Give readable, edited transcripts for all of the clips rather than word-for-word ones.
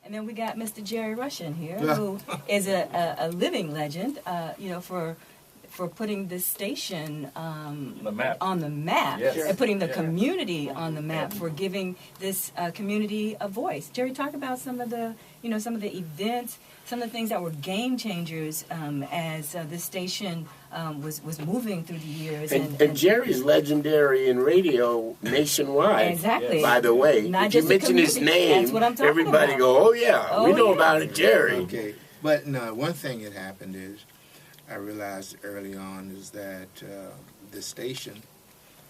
And then we got Mr. Jerry Rushin here, who is a living legend, you know, for putting this station on the map, yes. and putting the community on the map, for giving this community a voice. Jerry, talk about some of the, you know, some of the events, some of the things that were game changers as this station was moving through the years. And Jerry's legendary in radio nationwide. Exactly. By the way, Not if you just the mention his community. name, That's what I'm talking everybody about. go, oh yeah, we know about it, Jerry. Okay, but no, one thing that happened is, I realized early on is that the station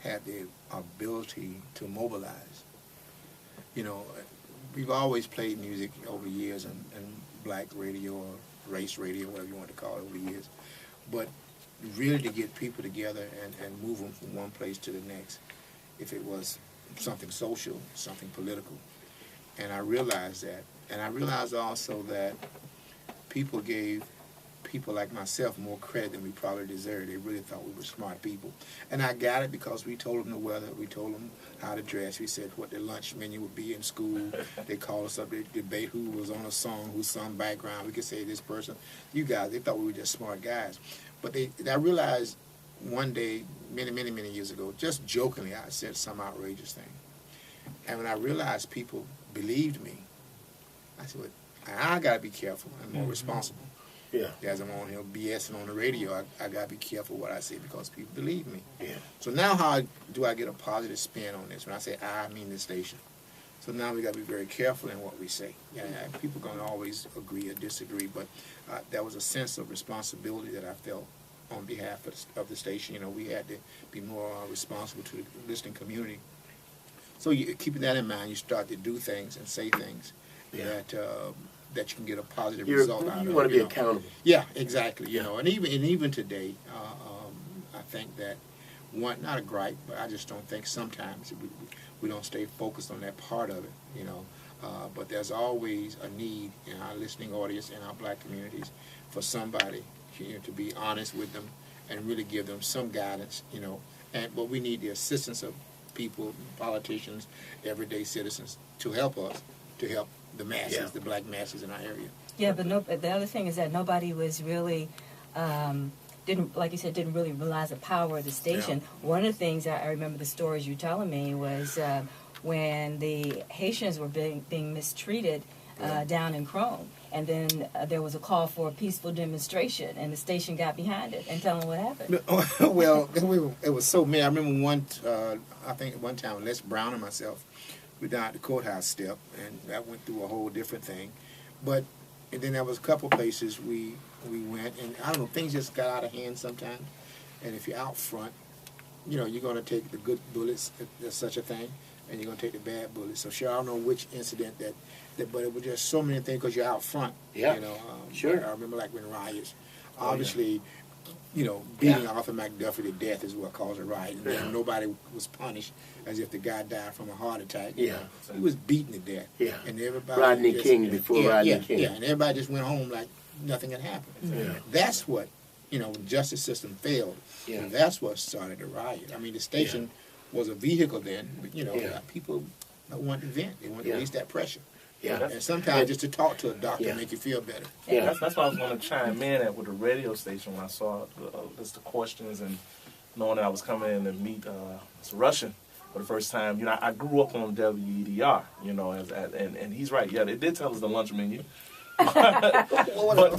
had the ability to mobilize. You know, we've always played music over the years in black radio or race radio, whatever you want to call it, over the years. But really to get people together and move them from one place to the next, if it was something social, something political. And I realized that. And I realized also that people gave people like myself more credit than we probably deserved. They really thought we were smart people. And I got it because we told them the weather, we told them how to dress, we said what their lunch menu would be in school. They called us up to debate who was on a song, who sung background. We could say this person. You guys, they thought we were just smart guys. But I realized one day, many years ago, just jokingly, I said some outrageous thing. And when I realized people believed me, I said, well, I got to be careful and more responsible. Yeah. As I'm on here BSing on the radio, I got to be careful what I say because people believe me. Yeah. So now how do I get a positive spin on this? When I say I mean the station. So now we got to be very careful in what we say. Yeah, people are going to always agree or disagree, but there was a sense of responsibility that I felt on behalf of the station. You know, we had to be more responsible to the listening community. So keeping that in mind, you start to do things and say things that you can get a positive result out of. You want to be accountable. Yeah, exactly. You know, and even today, I think that not a gripe, but I just don't think sometimes we don't stay focused on that part of it. You know, but there's always a need in our listening audience in our black communities for somebody, you know, to be honest with them and really give them some guidance. You know, but we need the assistance of people, politicians, everyday citizens to help us, to help the masses, the black masses in our area. Yeah, but the other thing is that nobody was really, didn't really realize the power of the station. Yeah. One of the things I remember the stories you were telling me was when the Haitians were being mistreated down in Chrome. And then there was a call for a peaceful demonstration, and the station got behind it. And tell them what happened. Well, it was so many. I remember I think one time, Les Brown and myself, we down at the courthouse step, and that went through a whole different thing. And then there was a couple places we went, and I don't know, things just got out of hand sometimes. And if you're out front, you know, you're going to take the good bullets, if there's such a thing, and you're going to take the bad bullets. So sure, I don't know which incident but it was just so many things because you're out front. Yeah, you know, sure. I remember like when riots, obviously, you know, beating Arthur McDuffie to death is what caused a riot. And then nobody was punished as if the guy died from a heart attack. Yeah. He was beaten to death. Yeah. And everybody Rodney King before Rodney King. Yeah, and everybody just went home like nothing had happened. Yeah. That's what, you know, when the justice system failed. Yeah. And that's what started the riot. I mean, the station was a vehicle then, but, you know, people wanted to vent. They wanted to release that pressure. Yeah. And sometimes just to talk to a doctor make you feel better. Yeah, that's what I was going to chime in at with the radio station when I saw just the questions and knowing that I was coming in to meet Mr. Rushin for the first time. You know, I grew up on WEDR, you know, and he's right. Yeah, they did tell us the lunch menu. But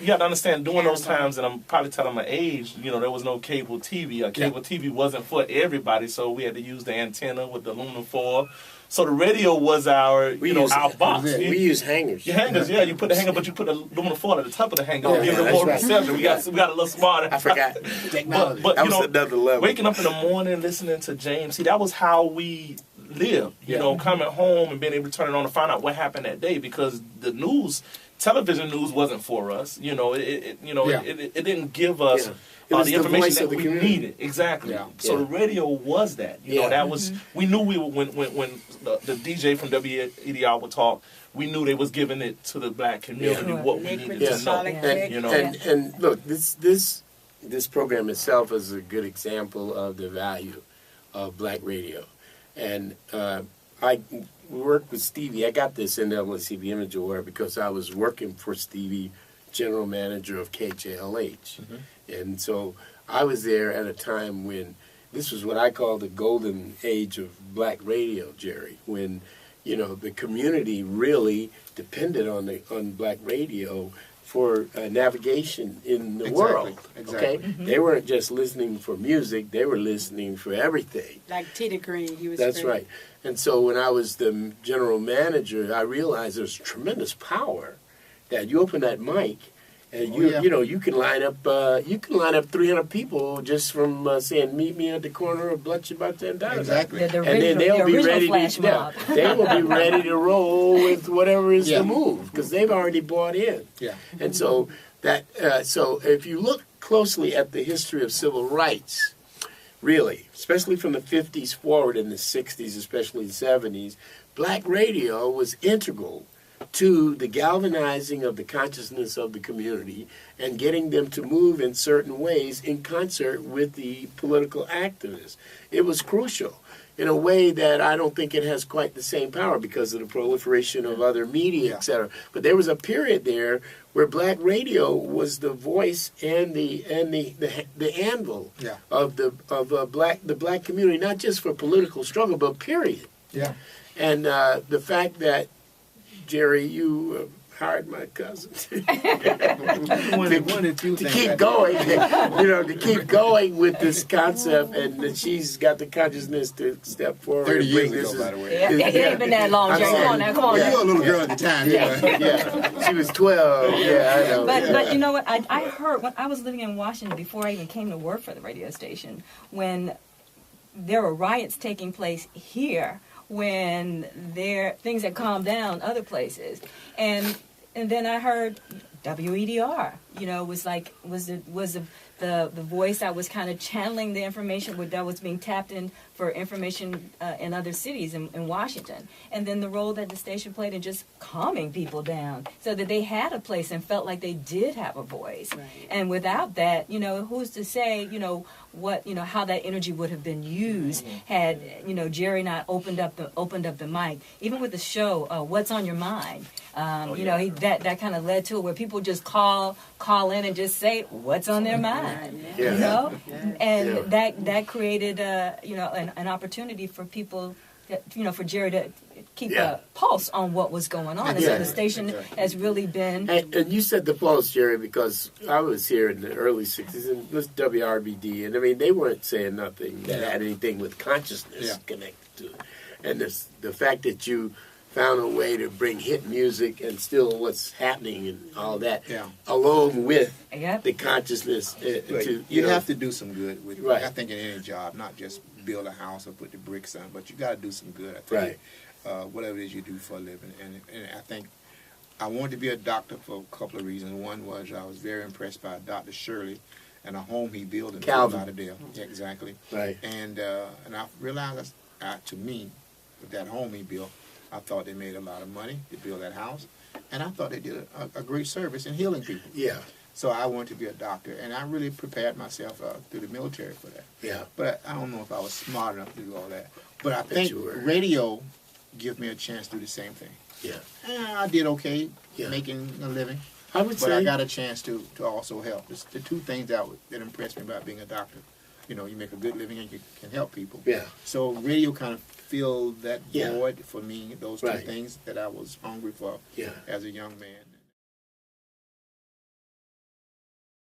you have to understand, during those times, and I'm probably telling my age, you know, there was no cable TV. Cable TV wasn't for everybody, so we had to use the antenna with the aluminum foil. So the radio was our box. We use hangers. Hangers, you put the hanger, but you put the aluminum foil at the top of the hanger. Oh, give it more reception. We got a little smarter. I forgot. But that was another level. Waking up in the morning, listening to JAMZ, that was how we lived. You know, coming home and being able to turn it on to find out what happened that day, because the news, television news, wasn't for us. You know, it didn't give us. The information that we needed. Exactly. Yeah. So the radio was that. You know, that was, we knew we were, when the DJ from WEDR would talk, we knew they was giving it to the black community what we needed to know. You know? And look, this program itself is a good example of the value of black radio. And I worked with Stevie. I got this NAACP Image Award because I was working for Stevie, general manager of KJLH. And so I was there at a time when this was what I call the golden age of black radio, Jerry, when, you know, the community really depended on black radio for navigation in the world. Exactly. Okay, they weren't just listening for music; they were listening for everything. Like Tita Green, he was. That's great. right. And so when I was the general manager, I realized there's tremendous power that you open that mic, and you know you can line up 300 people just from saying meet me at the corner of Bletchley and Exactly. The and then they'll be ready flash mob. they will be ready to roll with whatever is the move because they've already bought in. Yeah. And so that so if you look closely at the history of civil rights, really, especially from the 50s forward in the 60s, especially the 70s, black radio was integral to the galvanizing of the consciousness of the community and getting them to move in certain ways in concert with the political activists. It was crucial in a way that I don't think it has quite the same power because of the proliferation of other media, etc. But there was a period there where black radio was the voice and the anvil of the black community, not just for political struggle, but period. Yeah. And the fact that Jerry, you hired my cousin to keep going, to keep going with this concept, and that she's got the consciousness to step forward. 30 and years bring ago, this by the way. It ain't been that long, Jerry. Come on now, come on Well, now. you were a little girl at the time. Yeah, she was 12. Yeah, I know. But you know what? I heard when I was living in Washington before I even came to work for the radio station, when there were riots taking place here, when things had calmed down other places, and then I heard WEDR, was the voice that was kind of channeling the information that was being tapped in for information in other cities in Washington. And then the role that the station played in just calming people down so that they had a place and felt like they did have a voice. Right. And without that, who's to say, how that energy would have been used had, Jerry not opened up the mic. Even with the show, What's on Your Mind? That kind of led to it where people just call in and just say what's on their mind. And that created an opportunity for people, for Jerry to keep a pulse on what was going on. And so the station has really been. And you said the pulse, Jerry, because I was here in the early 60s, and it was WRBD, and I mean, they weren't saying nothing that had anything with consciousness connected to it. And the fact that you found a way to bring hit music and still what's happening and all that, along with the consciousness. You have to do some good with it. Right. I think in any job, not just build a house or put the bricks on, but you got to do some good. I think whatever it is you do for a living. And I think I wanted to be a doctor for a couple of reasons. One was I was very impressed by Dr. Shirley and a home he built in Fort Lauderdale. Exactly. Right. And I realized, to me, with that home he built, I thought they made a lot of money to build that house, and I thought they did a great service in healing people. Yeah. So I wanted to be a doctor, and I really prepared myself through the military for that. Yeah. But I don't know if I was smart enough to do all that. But I think radio give me a chance to do the same thing. Yeah. I did okay making a living. I would say. But I got a chance to also help. It's the two things that impressed me about being a doctor. You make a good living and you can help people. Yeah. So radio kind of filled that void for me, those two things that I was hungry for as a young man.